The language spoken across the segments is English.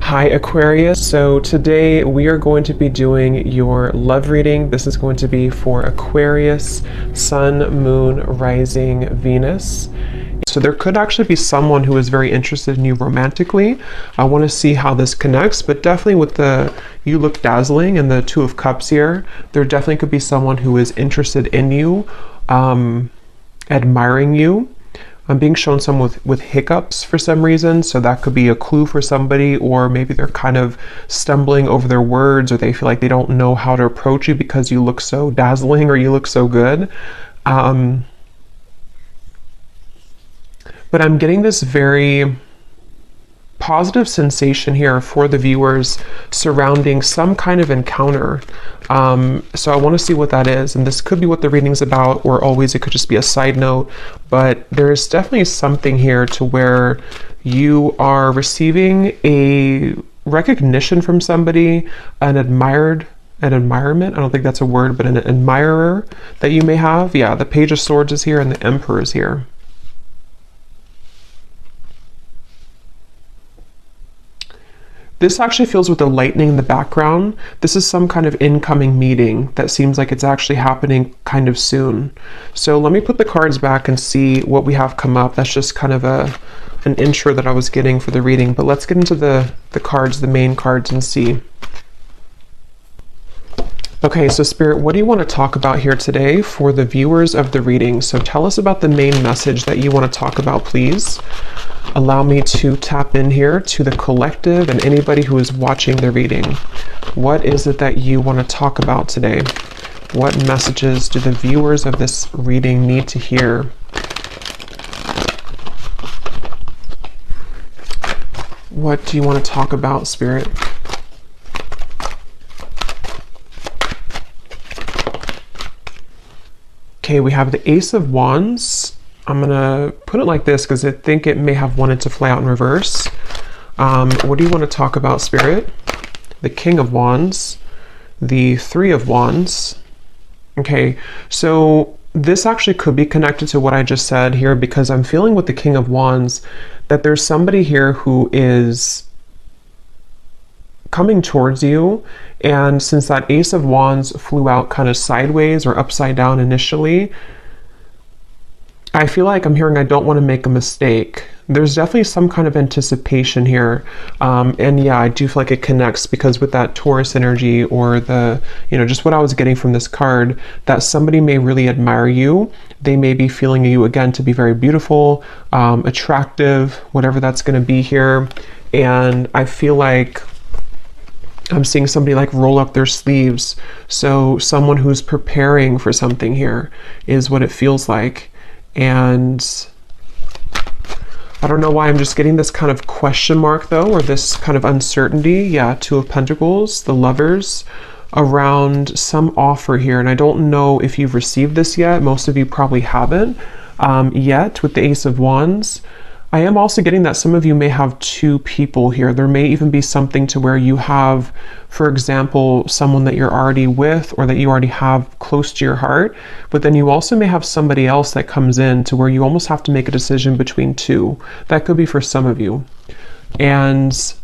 Hi Aquarius, so today we are going to be doing your love reading. This is going to be for Aquarius, Sun, Moon, Rising, Venus. So there could actually be someone who is very interested in you romantically. I want to see how this connects, but definitely with the you look dazzling and the Two of Cups here, there definitely could be someone who is interested in you, admiring you. I'm being shown someone with hiccups for some reason, so that could be a clue for somebody, or maybe they're kind of stumbling over their words, or they feel like they don't know how to approach you because you look so dazzling or you look so good. But I'm getting this very positive sensation here for the viewers surrounding some kind of encounter. So I want to see what that is, and this could be what the reading's about, or always it could just be a side note, but there's definitely something here to where you are receiving a recognition from somebody, an admirement, I don't think that's a word, but an admirer that you may have. Yeah, the Page of Swords is here and the Emperor is here. This actually feels with the lightning in the background. This is some kind of incoming meeting that seems like it's actually happening kind of soon. So let me put the cards back and see what we have come up. That's just kind of an intro that I was getting for the reading, but let's get into the cards, the main cards, and see. Okay, so Spirit, what do you want to talk about here today for the viewers of the reading? So tell us about the main message that you want to talk about, please. Allow me to tap in here to the collective and anybody who is watching the reading. What is it that you want to talk about today? What messages do the viewers of this reading need to hear? What do you want to talk about, Spirit? Okay, we have the Ace of Wands. I'm gonna put it like this because I think it may have wanted to fly out in reverse. What do you want to talk about, Spirit? The King of Wands, the Three of Wands. Okay, so this actually could be connected to what I just said here, because I'm feeling with the King of Wands that there's somebody here who is coming towards you, and since that Ace of Wands flew out kind of sideways or upside down initially, I feel like I'm hearing I don't want to make a mistake. There's definitely some kind of anticipation here. And yeah, I do feel like it connects because with that Taurus energy, or the, just what I was getting from this card, that somebody may really admire you. They may be feeling you again to be very beautiful, attractive, whatever that's going to be here. And I feel like I'm seeing somebody like roll up their sleeves. So someone who's preparing for something here is what it feels like. And I don't know why I'm just getting this kind of question mark though, or this kind of uncertainty. Yeah, Two of Pentacles, the Lovers, around some offer here. And I don't know if you've received this yet. Most of you probably haven't yet with the Ace of Wands. I am also getting that some of you may have two people here. There may even be something to where you have, for example, someone that you're already with or that you already have close to your heart, but then you also may have somebody else that comes in to where you almost have to make a decision between two. That could be for some of you. And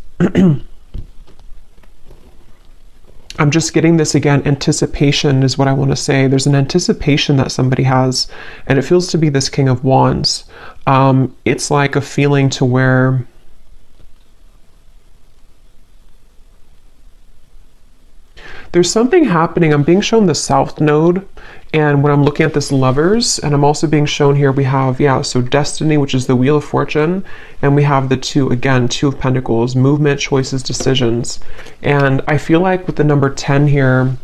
I'm just getting this again, anticipation is what I want to say. There's an anticipation that somebody has, and it feels to be this King of Wands. It's like a feeling to where there's something happening. I'm being shown the South Node, and when I'm looking at this Lovers, and I'm also being shown here, we have, so Destiny, which is the Wheel of Fortune, and we have the Two of Pentacles, movement, choices, decisions. And I feel like with the number 10 here,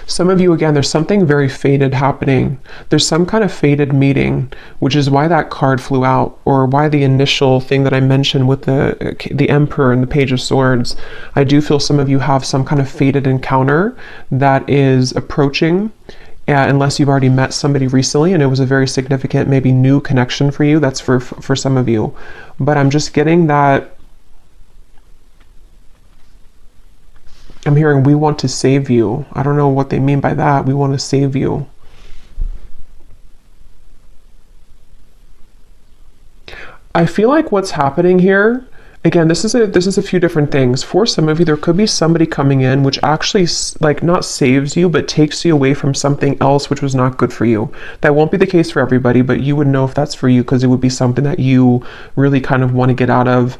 some of you, again, there's something very fated happening. There's some kind of fated meeting, which is why that card flew out, or why the initial thing that I mentioned with the Emperor and the Page of Swords. I do feel some of you have some kind of fated encounter that is approaching, unless you've already met somebody recently and it was a very significant, maybe new connection for you. That's for some of you. But I'm just getting that I'm hearing, we want to save you. I don't know what they mean by that. We want to save you. I feel like what's happening here Again, this is a few different things. For some of you, there could be somebody coming in which actually like not saves you, but takes you away from something else which was not good for you. That won't be the case for everybody, but you would know if that's for you because it would be something that you really kind of want to get out of.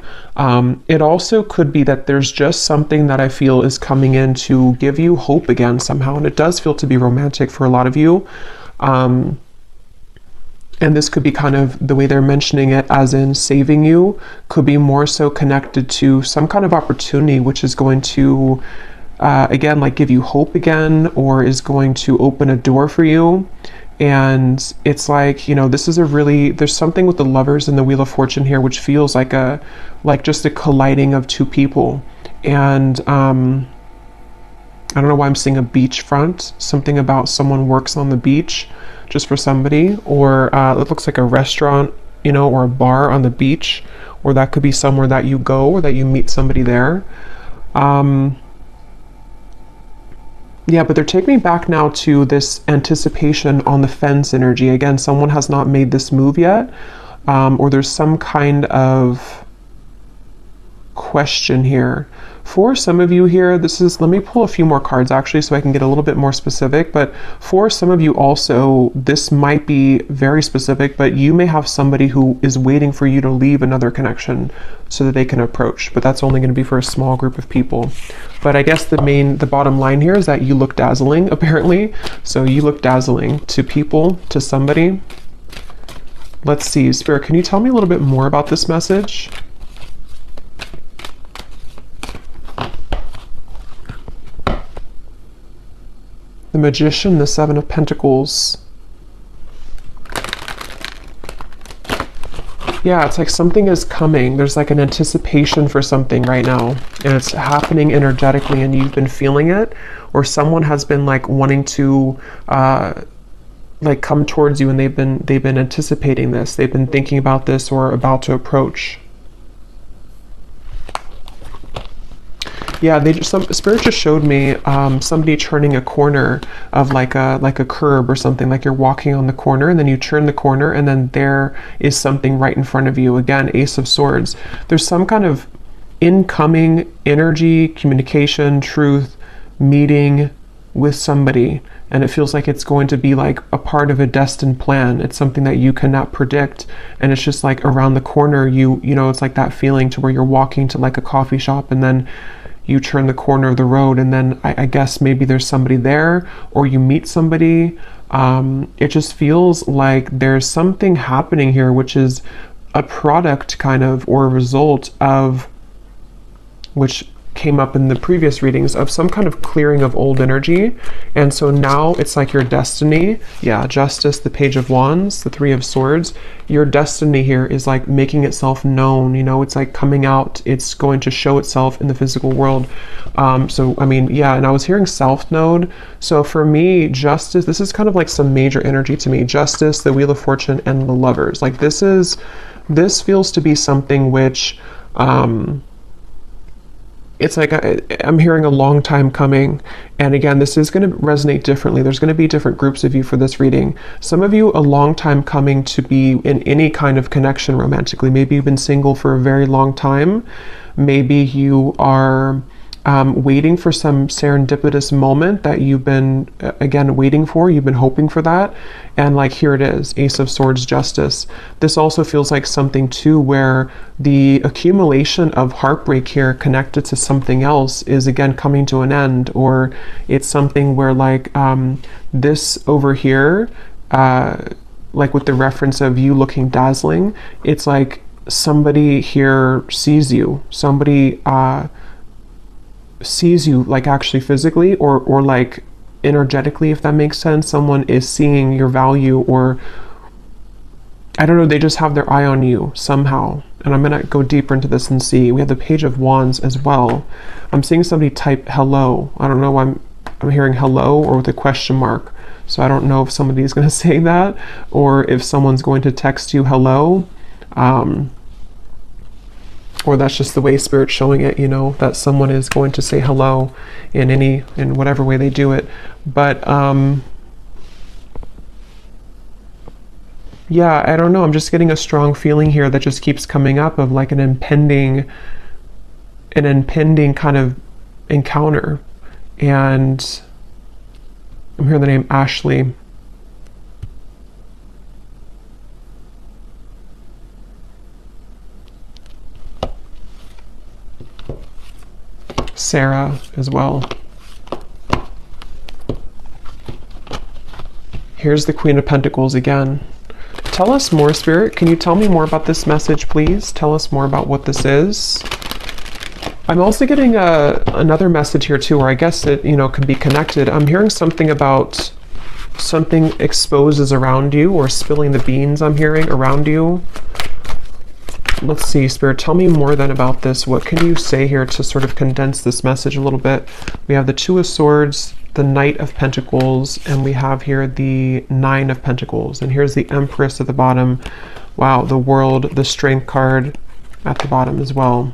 It also could be that there's just something that I feel is coming in to give you hope again somehow, and it does feel to be romantic for a lot of you. And this could be kind of the way they're mentioning it, as in saving you, could be more so connected to some kind of opportunity which is going to, again, like give you hope again, or is going to open a door for you. And it's like, you know, this is a really, there's something with the Lovers and the Wheel of Fortune here, which feels like just a colliding of two people. And, I don't know why I'm seeing a beachfront, something about someone works on the beach just for somebody, or it looks like a restaurant, you know, or a bar on the beach, or that could be somewhere that you go or that you meet somebody there. Yeah, but they're taking me back now to this anticipation on the fence energy. Again, someone has not made this move yet, or there's some kind of question here. For some of you here, let me pull a few more cards actually so I can get a little bit more specific, but for some of you also, this might be very specific, but you may have somebody who is waiting for you to leave another connection so that they can approach, but that's only going to be for a small group of people. But I guess the bottom line here is that you look dazzling, apparently. So you look dazzling to people, to somebody. Let's see, Spirit, can you tell me a little bit more about this message? The Magician, the Seven of Pentacles. Yeah, it's like something is coming. There's like an anticipation for something right now, and it's happening energetically, and you've been feeling it, or someone has been like wanting to like come towards you, and they've been anticipating this. They've been thinking about this or about to approach. Yeah, Spirit just showed me somebody turning a corner of like a curb or something, like you're walking on the corner and then you turn the corner and then there is something right in front of you. Again, Ace of Swords. There's some kind of incoming energy, communication, truth, meeting with somebody, and it feels like it's going to be like a part of a destined plan. It's something that you cannot predict, and it's just like around the corner. You know, it's like that feeling to where you're walking to like a coffee shop and then you turn the corner of the road, and then I guess maybe there's somebody there, or you meet somebody. It just feels like there's something happening here, which is a product kind of, or a result of, which came up in the previous readings, of some kind of clearing of old energy. And so now it's like your destiny. Yeah, Justice, the Page of Wands, the Three of Swords. Your destiny here is like making itself known, you know, it's like coming out, it's going to show itself in the physical world. So, I mean, yeah, and I was hearing South Node. So for me, Justice, this is kind of like some major energy to me. Justice, the Wheel of Fortune, and the Lovers. Like this feels to be something which, it's like I'm hearing a long time coming. And again, this is going to resonate differently. There's going to be different groups of you for this reading. Some of you, a long time coming to be in any kind of connection romantically. Maybe you've been single for a very long time. Maybe you are waiting for some serendipitous moment that you've been, again, waiting for. You've been hoping for that. And like, here it is, Ace of Swords, Justice. This also feels like something too where the accumulation of heartbreak here connected to something else is again coming to an end, or it's something where like this over here, like with the reference of you looking dazzling, it's like somebody here sees you. Somebody sees you like actually physically or like energetically, if that makes sense. Someone is seeing your value, or I don't know, they just have their eye on you somehow. And I'm gonna go deeper into this and see. We have the Page of Wands as well. I'm seeing somebody type hello. I don't know why I'm hearing hello or with a question mark. So I don't know if somebody's gonna say that or if someone's going to text you hello. Or that's just the way Spirit's showing it, you know, that someone is going to say hello in whatever way they do it. But Yeah, I don't know. I'm just getting a strong feeling here that just keeps coming up of like an impending kind of encounter. And I'm hearing the name Ashley. Sarah as well. Here's the Queen of Pentacles again. Tell us more, Spirit. Can you tell me more about this message, please? Tell us more about what this is. I'm also getting another message here too, where I guess it, you know, can be connected. I'm hearing something about something exposes around you, or spilling the beans, I'm hearing, around you. Let's see, Spirit, tell me more then about this. What can you say here to sort of condense this message a little bit? We have the Two of Swords, the Knight of Pentacles, and we have here the Nine of Pentacles. And here's the Empress at the bottom. Wow, the World, the Strength card at the bottom as well.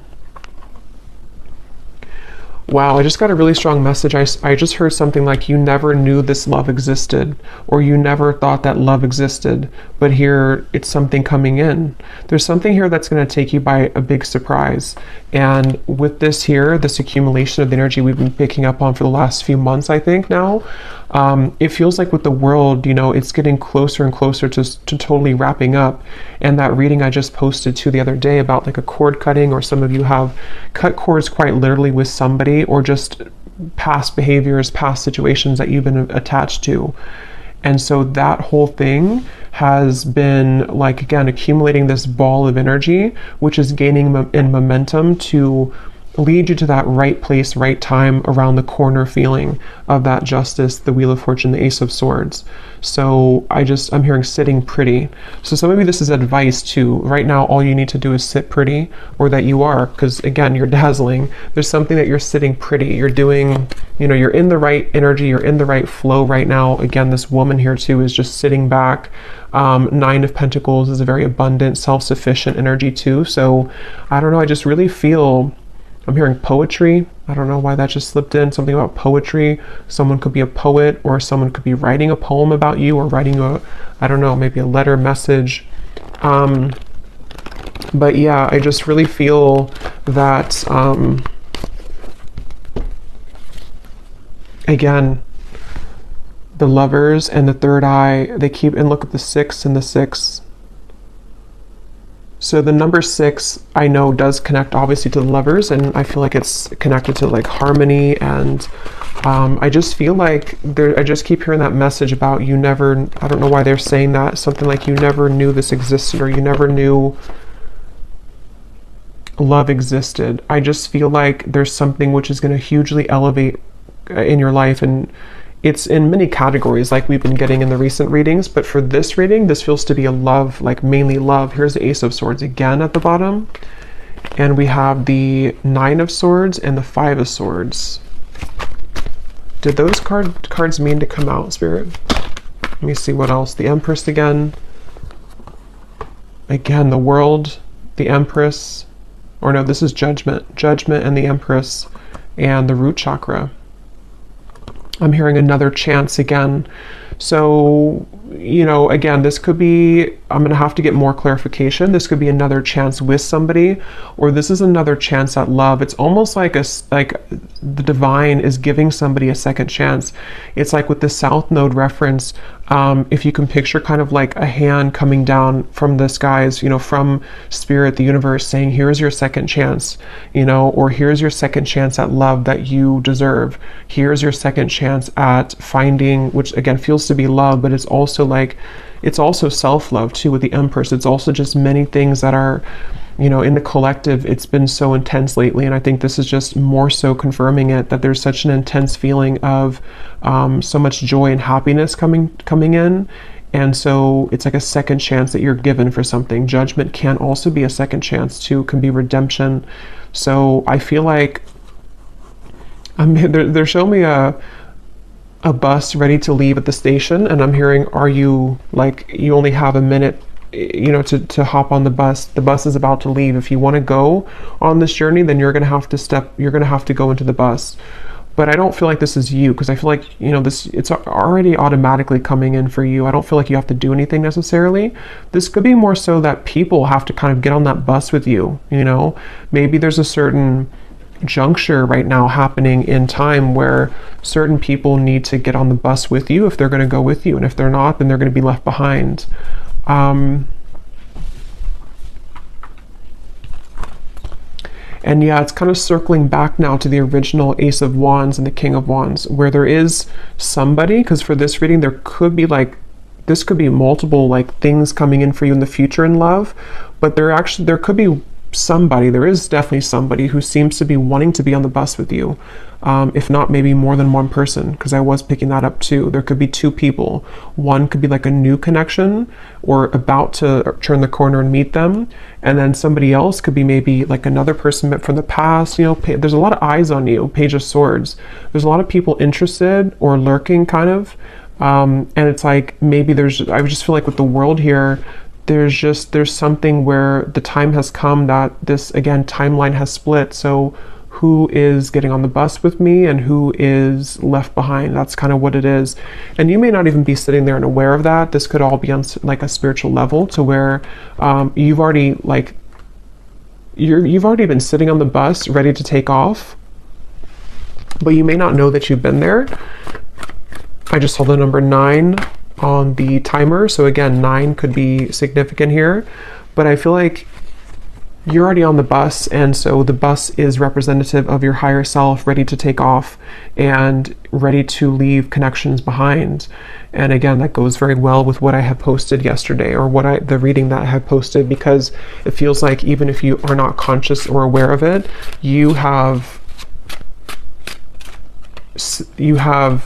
Wow, I just got a really strong message. I just heard something like you never knew this love existed, or you never thought that love existed, but here it's something coming in. There's something here that's going to take you by a big surprise. And with this here, this accumulation of the energy we've been picking up on for the last few months, I think now, it feels like with the world, you know, it's getting closer and closer to totally wrapping up. And that reading I just posted to the other day about like a cord cutting, or some of you have cut cords quite literally with somebody, or just past behaviors, past situations that you've been attached to. And so that whole thing has been like, again, accumulating this ball of energy, which is gaining in momentum to lead you to that right place, right time, around the corner feeling of that Justice, the Wheel of Fortune, the Ace of Swords. So I'm hearing sitting pretty. So some of you, this is advice too. Right now, all you need to do is sit pretty, or that you are, because again, you're dazzling. There's something that you're sitting pretty. You're doing, you know, you're in the right energy, you're in the right flow right now. Again, this woman here too is just sitting back. Nine of Pentacles is a very abundant, self-sufficient energy too. So I don't know, I just really feel, I'm hearing poetry. I don't know why that just slipped in. Something about poetry. Someone could be a poet, or someone could be writing a poem about you, or writing I don't know, maybe a letter message. But yeah, I just really feel that, again, the Lovers and the Third Eye, they keep, and look at the 6 and the 6. So the number 6, I know, does connect obviously to the Lovers, and I feel like it's connected to like harmony. And I just feel like I just keep hearing that message about you never, I don't know why they're saying that, something like you never knew this existed, or you never knew love existed. I just feel like there's something which is going to hugely elevate in your life, and it's in many categories like we've been getting in the recent readings, but for this reading, this feels to be a love, like mainly love. Here's the Ace of Swords again at the bottom, and we have the Nine of Swords and the Five of Swords. Did those cards mean to come out, Spirit? Let me see what else. The Empress again. Again, the World, the Empress, or no, this is Judgment. Judgment and the Empress, and the Root Chakra. I'm hearing another chance again. So, you know, again, this could be, I'm going to have to get more clarification. This could be another chance with somebody, or this is another chance at love. It's almost like the divine is giving somebody a second chance. It's like with the South Node reference, if you can picture kind of like a hand coming down from the skies, you know, from Spirit, the universe, saying, here's your second chance, you know, or here's your second chance at love that you deserve. Here's your second chance at finding, which again feels to be love, but it's also like, it's also self-love too with the Empress. It's also just many things that are, you know, in the collective, it's been so intense lately. And I think this is just more so confirming it, that there's such an intense feeling of so much joy and happiness coming in. And so it's like a second chance that you're given for something. Judgment can also be a second chance too, can be redemption. So I feel like they're showing me a bus ready to leave at the station, and I'm hearing, are you, like, you only have a minute, you know, to hop on the bus. The bus is about to leave. If you want to go on this journey, then you're going to have to go into the bus. but I don't feel like this is you, because I feel like, you know, this, it's already automatically coming in for you. I don't feel like you have to do anything necessarily. This could be more so that people have to kind of get on that bus with you, you know. Maybe there's a certain juncture right now happening in time where certain people need to get on the bus with you if they're going to go with you, and if they're not, then they're going to be left behind. And yeah, it's kind of circling back now to the original Ace of Wands and the King of Wands, where there is somebody, because for this reading, there could be like, this could be multiple like things coming in for you in the future in love, but there could be somebody, there is definitely somebody who seems to be wanting to be on the bus with you. If not, maybe more than one person, because I was picking that up too. There could be two people. One could be like a new connection or about to turn the corner and meet them. And then somebody else could be maybe like another person from the past. You know, there's a lot of eyes on you, Page of Swords. There's a lot of people interested or lurking kind of. And it's like, maybe I just feel like with the world here, there's something where the time has come that this, again, timeline has split. So who is getting on the bus with me and who is left behind? That's kind of what it is. And you may not even be sitting there and aware of that. This could all be on like a spiritual level, to where you've already been sitting on the bus ready to take off, but you may not know that you've been there. I just saw the number 9 on the timer, so again, 9 could be significant here, but I feel like you're already on the bus, and so the bus is representative of your higher self, ready to take off and ready to leave connections behind. And again, that goes very well with what I had posted yesterday, or the reading that I had posted, because it feels like even if you are not conscious or aware of it, you have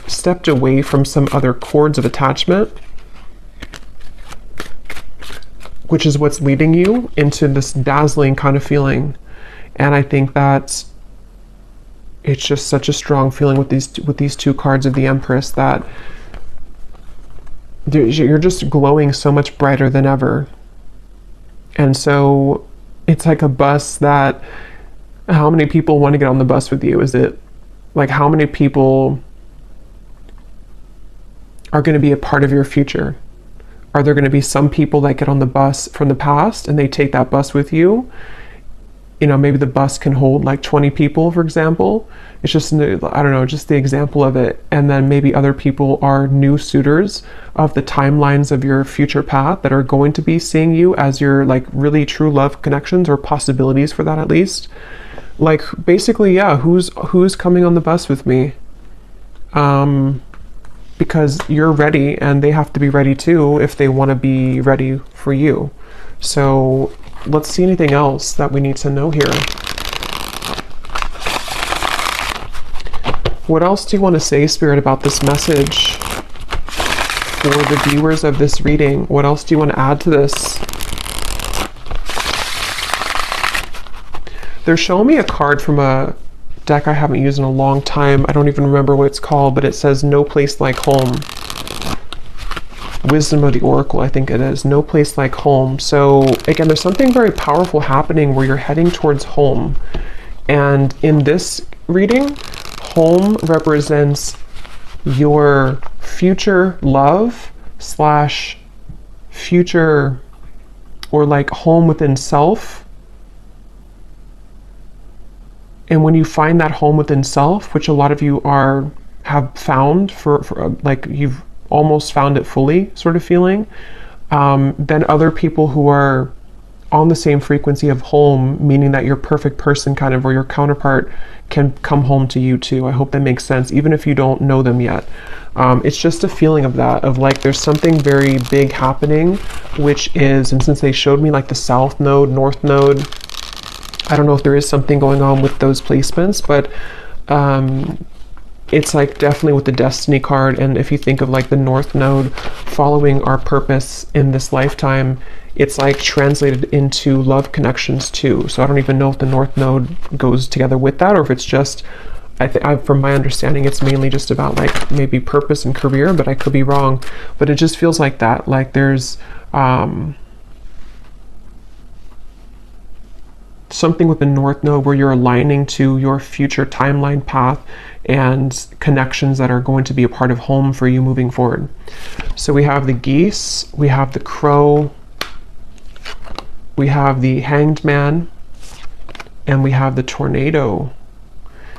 stepped away from some other cords of attachment, which is what's leading you into this dazzling kind of feeling. And I think that it's just such a strong feeling with these two cards of the Empress, that you're just glowing so much brighter than ever. And so it's like a bus that, how many people want to get on the bus with you? Is it like, how many people are going to be a part of your future? Are there going to be some people that get on the bus from the past and they take that bus with you? You know, maybe the bus can hold like 20 people, for example. It's just, I don't know, just the example of it. And then maybe other people are new suitors of the timelines of your future path that are going to be seeing you as your like really true love connections, or possibilities for that at least. Like, basically, yeah, who's coming on the bus with me? Because you're ready, and they have to be ready too if they want to be ready for you. So let's see anything else that we need to know here. What else do you want to say, Spirit, about this message for the viewers of this reading? What else do you want to add to this? They're showing me a card from a deck I haven't used in a long time. I don't even remember what it's called, but it says No Place Like Home. Wisdom of the Oracle, I think it is. No Place Like Home. So again, there's something very powerful happening where you're heading towards home. And in this reading, home represents your future love / future, or like home within self. And when you find that home within self, which a lot of you have found for like you've almost found it fully sort of feeling, then other people who are on the same frequency of home, meaning that your perfect person kind of, or your counterpart, can come home to you too. I hope that makes sense, even if you don't know them yet. It's just a feeling of that, of like there's something very big happening, which is, and since they showed me like the South Node, North Node, I don't know if there is something going on with those placements, but it's like definitely with the Destiny card. And if you think of like the North Node following our purpose in this lifetime, it's like translated into love connections too. So I don't even know if the North Node goes together with that, or if it's just, from my understanding, it's mainly just about like maybe purpose and career, but I could be wrong. But it just feels like that, like there's something with the North Node where you're aligning to your future timeline path and connections that are going to be a part of home for you moving forward. So we have the geese, we have the crow, we have the hanged man, and we have the tornado.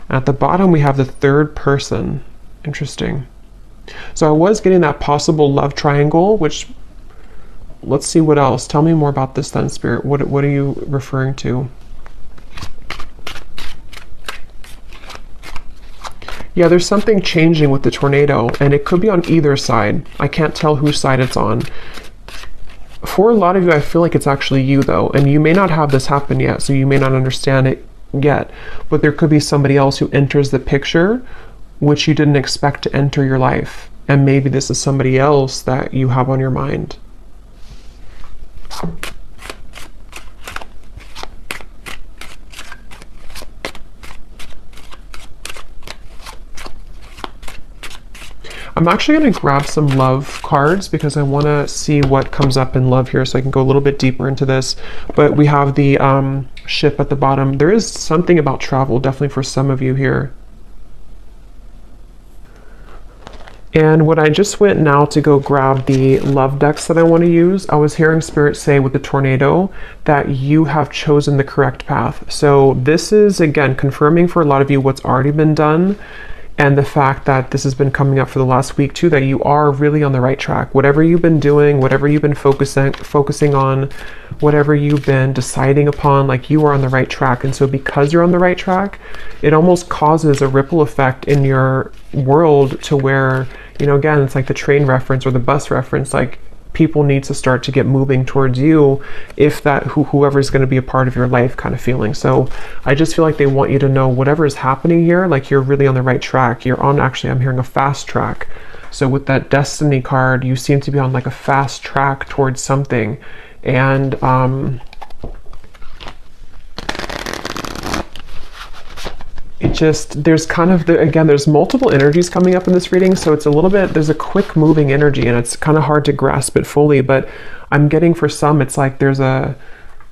At the bottom, we have the third person. Interesting. So I was getting that possible love triangle, which, let's see what else. Tell me more about this then, Spirit. What are you referring to? Yeah, there's something changing with the tornado, and it could be on either side. I can't tell whose side it's on. For a lot of you, I feel like it's actually you, though, and you may not have this happen yet, so you may not understand it yet, but there could be somebody else who enters the picture which you didn't expect to enter your life, and maybe this is somebody else that you have on your mind. I'm actually going to grab some love cards because I want to see what comes up in love here, so I can go a little bit deeper into this. But we have the ship at the bottom. There is something about travel, definitely for some of you here. And when I just went now to go grab the love decks that I want to use, I was hearing Spirit say with the tornado that you have chosen the correct path. So this is, again, confirming for a lot of you what's already been done, and the fact that this has been coming up for the last week too, that you are really on the right track. Whatever you've been doing, whatever you've been focusing on, whatever you've been deciding upon, like, you are on the right track. And so because you're on the right track, it almost causes a ripple effect in your world to where, you know, again, it's like the train reference or the bus reference, like, people need to start to get moving towards you, if that whoever's going to be a part of your life kind of feeling. So I just feel like they want you to know whatever is happening here, like, you're really on the right track. You're on, actually, I'm hearing a fast track. So with that Destiny card, you seem to be on like a fast track towards something. And it just, there's kind of again, there's multiple energies coming up in this reading, so it's a little bit, there's a quick moving energy, and it's kind of hard to grasp it fully. But I'm getting, for some, it's like there's a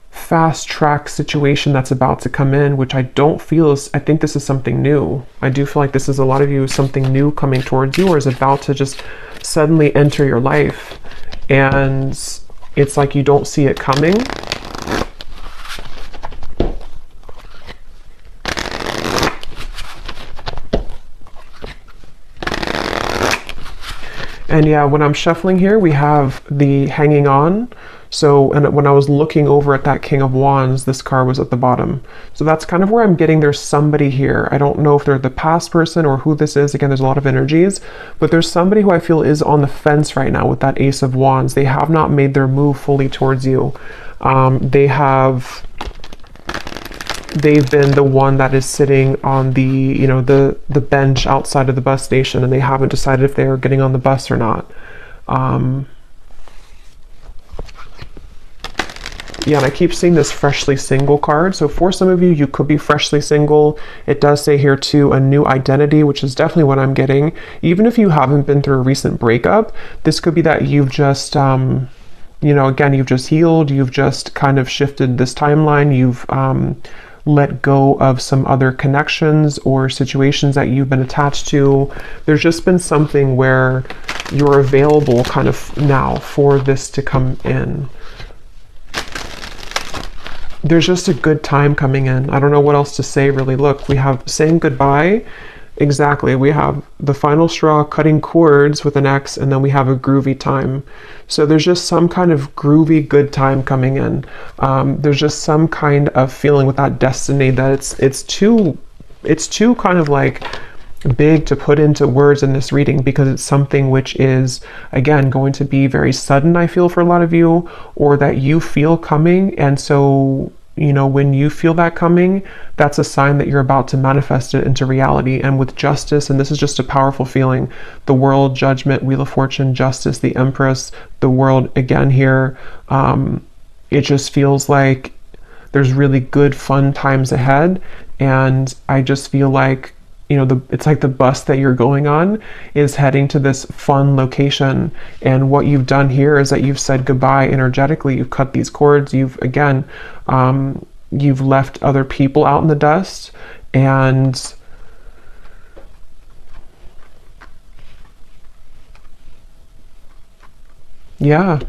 fast track situation that's about to come in, which I don't feel is, I think this is something new. I do feel like this is, a lot of you, something new coming towards you, or is about to just suddenly enter your life, and it's like you don't see it coming. And yeah, when I'm shuffling here, we have the hanging on. So, and when I was looking over at that King of Wands, this card was at the bottom. So that's kind of where I'm getting, there's somebody here. I don't know if they're the past person or who this is. Again, there's a lot of energies, but there's somebody who I feel is on the fence right now with that Ace of Wands. They have not made their move fully towards you. They've been the one that is sitting on the, you know, the bench outside of the bus station, and they haven't decided if they're getting on the bus or not. Yeah, and I keep seeing this freshly single card. So for some of you, you could be freshly single. It does say here too, a new identity, which is definitely what I'm getting. Even if you haven't been through a recent breakup, this could be that you've just, you know, again, you've just healed. You've just kind of shifted this timeline. You've let go of some other connections or situations that you've been attached to. There's just been something where you're available kind of now for this to come in. There's just a good time coming in. I don't know what else to say, really. Look, we have saying goodbye. Exactly. We have the final straw, cutting cords with an X, and then we have a groovy time. So there's just some kind of groovy good time coming in. There's just some kind of feeling with that destiny that it's too kind of like big to put into words in this reading, because it's something which is, again, going to be very sudden, I feel, for a lot of you, or that you feel coming. And so, you know, when you feel that coming, that's a sign that you're about to manifest it into reality. And with justice, and this is just a powerful feeling, the world, judgment, wheel of fortune, justice, the empress, the world again here, it just feels like there's really good, fun times ahead. And I just feel like, you know, it's like the bus that you're going on is heading to this fun location. And what you've done here is that you've said goodbye energetically. You've cut these cords. You've, again, you've left other people out in the dust, and yeah.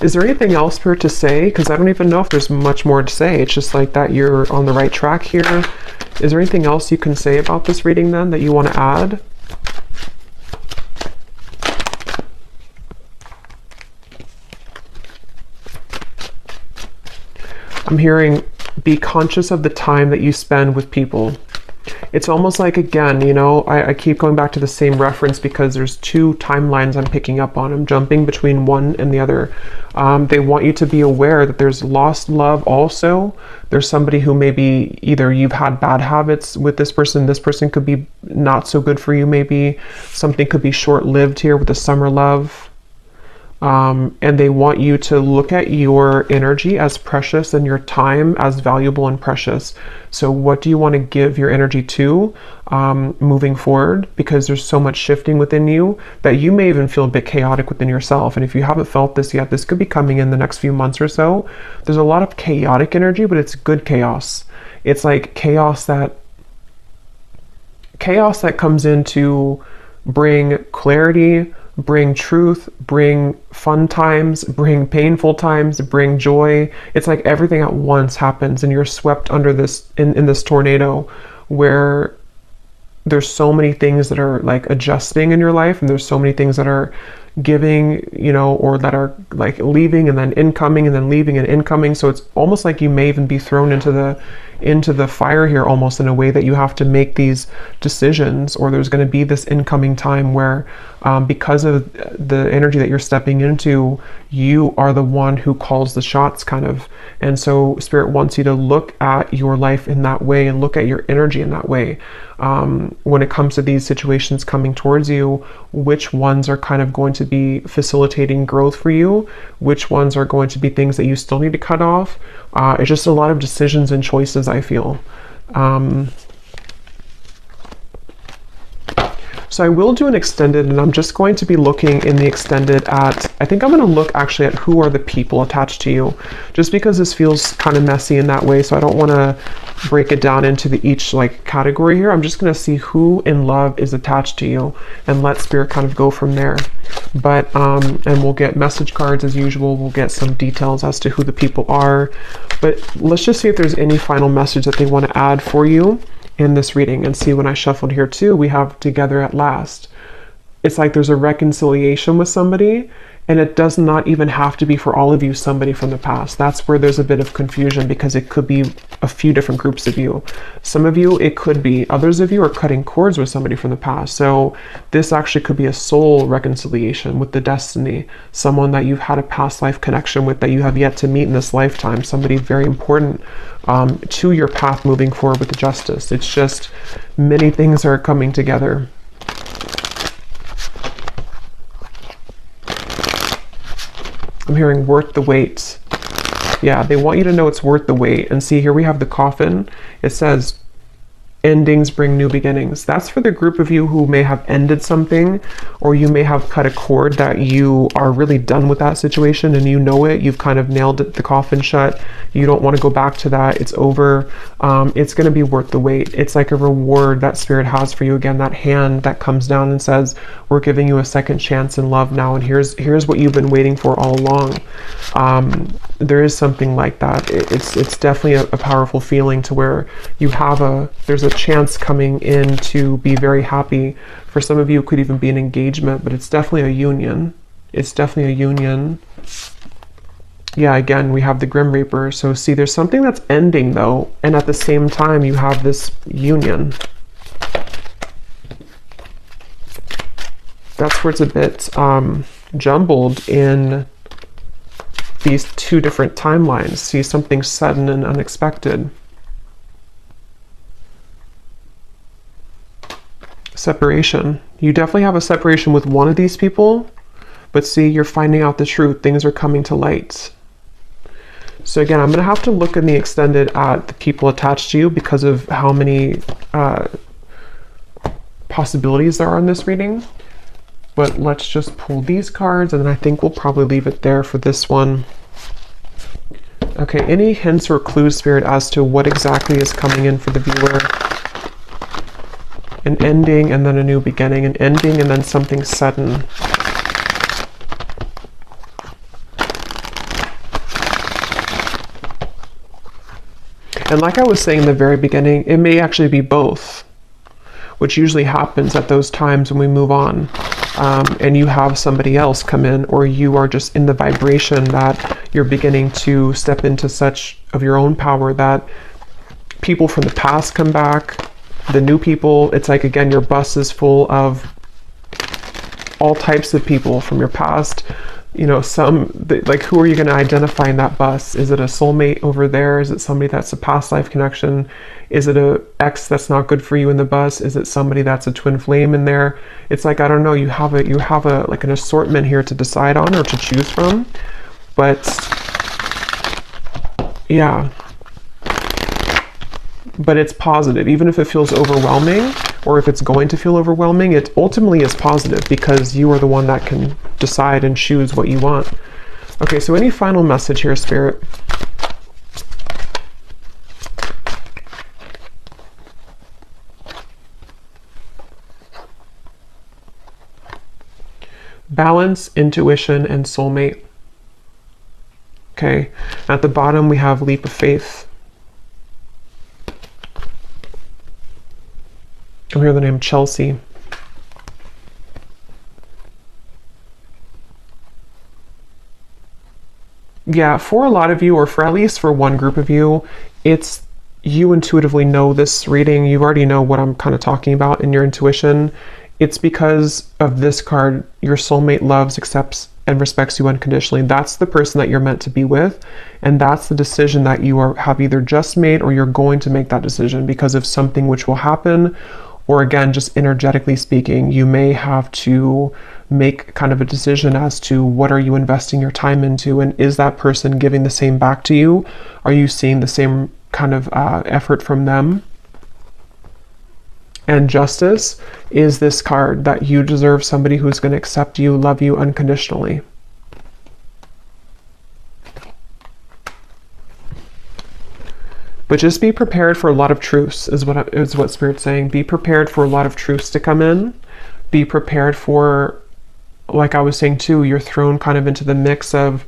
Is there anything else, Spirit, to say? Because I don't even know if there's much more to say. It's just like that you're on the right track here. Is there anything else you can say about this reading then that you want to add? I'm hearing, be conscious of the time that you spend with people. It's almost like, again, you know, I keep going back to the same reference because there's two timelines I'm picking up on. I'm jumping between one and the other. They want you to be aware that there's lost love also. There's somebody who maybe either you've had bad habits with this person could be not so good for you maybe. Something could be short-lived here with the summer love. And they want you to look at your energy as precious and your time as valuable and precious. So what do you want to give your energy to moving forward? Because there's so much shifting within you that you may even feel a bit chaotic within yourself. And if you haven't felt this yet, this could be coming in the next few months or so. There's a lot of chaotic energy, but it's good chaos. It's like chaos that comes in to bring clarity, bring truth, bring fun times, bring painful times, bring joy. It's like everything at once happens and you're swept under this in this tornado where there's so many things that are like adjusting in your life, and there's so many things that are giving, you know, or that are like leaving and then incoming and then leaving and incoming. So it's almost like you may even be thrown into the fire here, almost in a way that you have to make these decisions, or there's going to be this incoming time where because of the energy that you're stepping into, you are the one who calls the shots, kind of. And so Spirit wants you to look at your life in that way and look at your energy in that way. When it comes to these situations coming towards you, which ones are kind of going to be facilitating growth for you, which ones are going to be things that you still need to cut off. It's just a lot of decisions and choices, I feel. So I will do an extended, and I'm just going to be looking in the extended at, I think I'm going to look actually at who are the people attached to you, just because this feels kind of messy in that way. So I don't want to break it down into each like category here. I'm just going to see who in love is attached to you and let Spirit kind of go from there. But and we'll get message cards as usual. We'll get some details as to who the people are, but let's just see if there's any final message that they want to add for you in this reading. And see, when I shuffled here too, we have together at last. It's like there's a reconciliation with somebody, and it does not even have to be for all of you somebody from the past. That's where there's a bit of confusion, because it could be a few different groups of you. Some of you, it could be. Others of you are cutting cords with somebody from the past. So this actually could be a soul reconciliation with the destiny, someone that you've had a past life connection with that you have yet to meet in this lifetime, somebody very important to your path moving forward with the justice. It's just many things are coming together. I'm hearing worth the wait. Yeah, they want you to know it's worth the wait. And see, here we have the coffin. It says, endings bring new beginnings. That's for the group of you who may have ended something, or you may have cut a cord that you are really done with that situation and you know it. You've kind of nailed it, the coffin shut. You don't want to go back to that. It's over. It's going to be worth the wait. It's like a reward that Spirit has for you. Again, that hand that comes down and says, we're giving you a second chance in love now, and here's what you've been waiting for all along. There is something like that. It's definitely a powerful feeling to where you have there's a chance coming in to be very happy. For some of you, it could even be an engagement, but it's definitely a union. It's definitely a union. Yeah, again, we have the Grim Reaper. So see, there's something that's ending though, and at the same time you have this union. That's where it's a bit jumbled in these two different timelines. See, something sudden and unexpected. Separation. You definitely have a separation with one of these people, but see, you're finding out the truth. Things are coming to light. So again, I'm going to have to look in the extended at the people attached to you because of how many possibilities there are in this reading. But let's just pull these cards, and then I think we'll probably leave it there for this one. Okay, any hints or clues, Spirit, as to what exactly is coming in for the viewer? An ending and then a new beginning, an ending and then something sudden. And like I was saying in the very beginning, it may actually be both, which usually happens at those times when we move on. And you have somebody else come in, or you are just in the vibration that you're beginning to step into such of your own power that people from the past come back, the new people. It's like, again, your bus is full of all types of people from your past. You know, like, who are you going to identify in that bus? Is it a soulmate over there? Is it somebody that's a past life connection? Is it a ex that's not good for you in the bus? Is it somebody that's a twin flame in there? It's like, I don't know, you have a like an assortment here to decide on or to choose from. But yeah, but it's positive. Even if it feels overwhelming, or if it's going to feel overwhelming, it ultimately is positive because you are the one that can decide and choose what you want. Okay, so any final message here, Spirit? Balance, intuition, and soulmate. Okay, at the bottom we have leap of faith. I hear the name Chelsea. Yeah, for a lot of you, or for at least for one group of you, it's you intuitively know this reading. You already know what I'm kind of talking about in your intuition. It's because of this card. Your soulmate loves, accepts, and respects you unconditionally. That's the person that you're meant to be with. And that's the decision that you have either just made, or you're going to make that decision because of something which will happen. Or again, just energetically speaking, you may have to make kind of a decision as to what are you investing your time into, and is that person giving the same back to you? Are you seeing the same kind of effort from them? And justice is this card that you deserve somebody who's going to accept you, love you unconditionally. But just be prepared for a lot of truths is what Spirit's saying. Be prepared for a lot of truths to come in. Be prepared for, like I was saying too, you're thrown kind of into the mix of,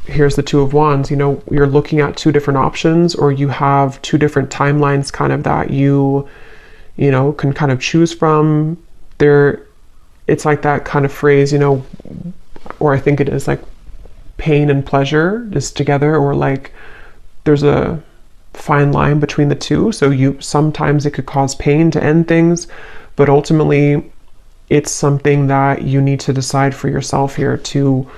here's the Two of Wands. You know, you're looking at two different options, or you have two different timelines kind of that you know, can kind of choose from. It's like that kind of phrase, you know, or I think it is like pain and pleasure is together, or like there's a fine line between the two. So sometimes it could cause pain to end things, but ultimately it's something that you need to decide for yourself here to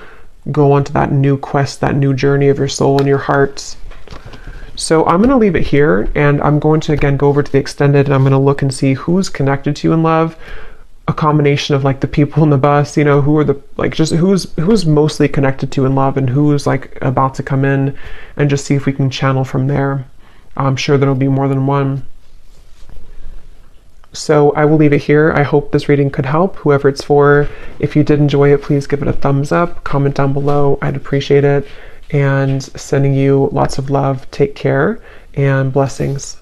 go onto that new quest, that new journey of your soul and your heart. So I'm going to leave it here, and I'm going to again go over to the extended, and I'm going to look and see who's connected to you in love. A combination of like the people in the bus, you know, who are the, like, just who's mostly connected to in love, and who's like about to come in, and just see if we can channel from there. I'm sure there'll be more than one. So I will leave it here. I hope this reading could help whoever it's for. If you did enjoy it, please give it a thumbs up, comment down below. I'd appreciate it. And sending you lots of love. Take care and blessings.